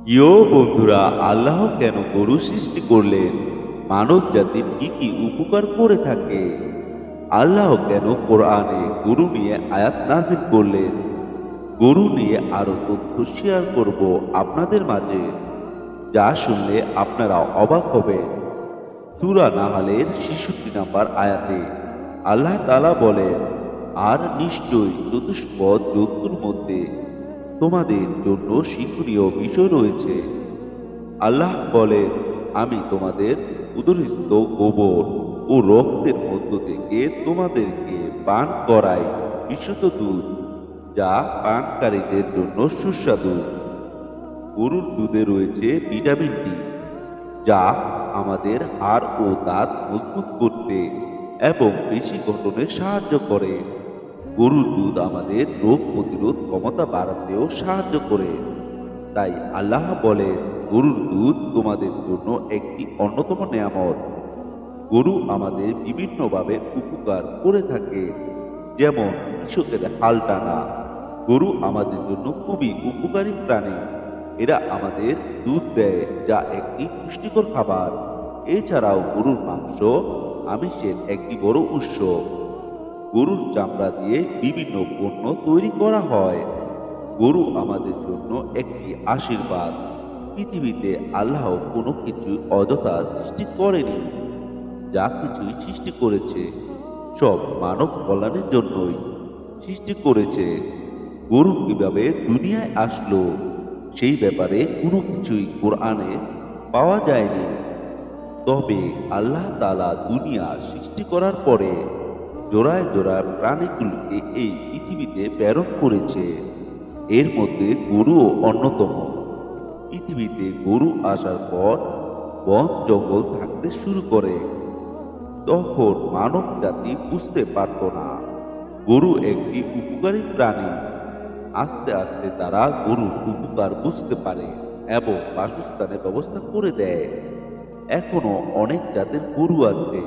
বন্ধুরা, আল্লাহ কেন গরু সৃষ্টি করলেন? মানব জাতির কি কি উপকার করে থাকে? আল্লাহ কেন কোরআনে গরু নিয়ে আয়াত নাজিল করলেন? গরু নিয়ে আরো তথ্য শেয়ার করব আপনাদের মাঝে, যা শুনলে আপনারা অবাক হবেন। সূরা নাহালের ৬৬ নম্বর আয়াতে আল্লাহ তাআলা বলেন, আর নিশ্চয়ই চতুষ্পদ জন্তুর মধ্যে তোমাদের জন্য শিক্ষণীয় বিষয় রয়েছে। আল্লাহ বলেন, আমি তোমাদের উদরস্থ গোবর ও রক্তের মধ্য থেকে তোমাদেরকে পান করাই বিশুদ্ধ দুধ, যা পানকারীদের জন্য সুস্বাদু। গরুর দুধে রয়েছে ভিটামিন ডি, যা আমাদের হাড় ও দাঁত মজবুত করতে এবং পেশি গঠনে সাহায্য করে। গরুর দুধ আমাদের রোগ প্রতিরোধ ক্ষমতা বাড়াতেও সাহায্য করে। তাই আল্লাহ বলে, গরুর দুধ তোমাদের জন্য একটি অন্যতম নেয়ামত। গরু আমাদের বিভিন্নভাবে উপকার করে থাকে, যেমন কৃষকের হাল টানা। গরু আমাদের জন্য খুবই উপকারী প্রাণী। এরা আমাদের দুধ দেয়, যা একটি পুষ্টিকর খাবার। এছাড়াও গরুর মাংস আমিষের একটি বড় উৎস। গরুর চামড়া দিয়ে বিভিন্ন পণ্য তৈরি করা হয়। গরু আমাদের জন্য একটি আশীর্বাদ। পৃথিবীতে আল্লাহ কোনো কিছু অযথা সৃষ্টি করেনি। যা কিছুই সৃষ্টি করেছে, সব মানব কল্যাণের জন্যই সৃষ্টি করেছে। গরু কিভাবে দুনিয়ায় আসলো, সেই ব্যাপারে কোনো কিছুই কোরআনে পাওয়া যায়নি। তবে আল্লাহ তাআলা দুনিয়া সৃষ্টি করার পরে জোড়ায় জোড়ায় প্রাণীগুলোকে এই পৃথিবীতে প্রেরণ করেছে। এর মধ্যে গরুও অন্যতম। পৃথিবীতে গরু আসার পর বন জঙ্গল থাকতে শুরু করে। তখন মানব জাতি বুঝতে পারত না গরু একটি উপকারী প্রাণী। আস্তে আস্তে তারা গরুর উপকার বুঝতে পারে এবং বাসস্থানের ব্যবস্থা করে দেয়। এখনো অনেক জাতের গরু আছে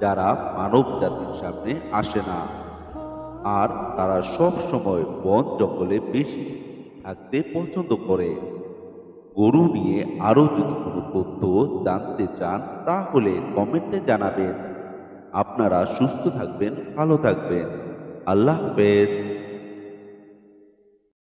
যারা মানব জাতির সামনে আসে না, আর তারা সব সময় বন জঙ্গলে বেশি থাকতে পছন্দ করে। গরু নিয়ে আরো যদি কোনো তথ্য জানতে চান, তাহলে কমেন্টে জানাবেন। আপনারা সুস্থ থাকবেন, ভালো থাকবেন। আল্লাহ হাফেজ।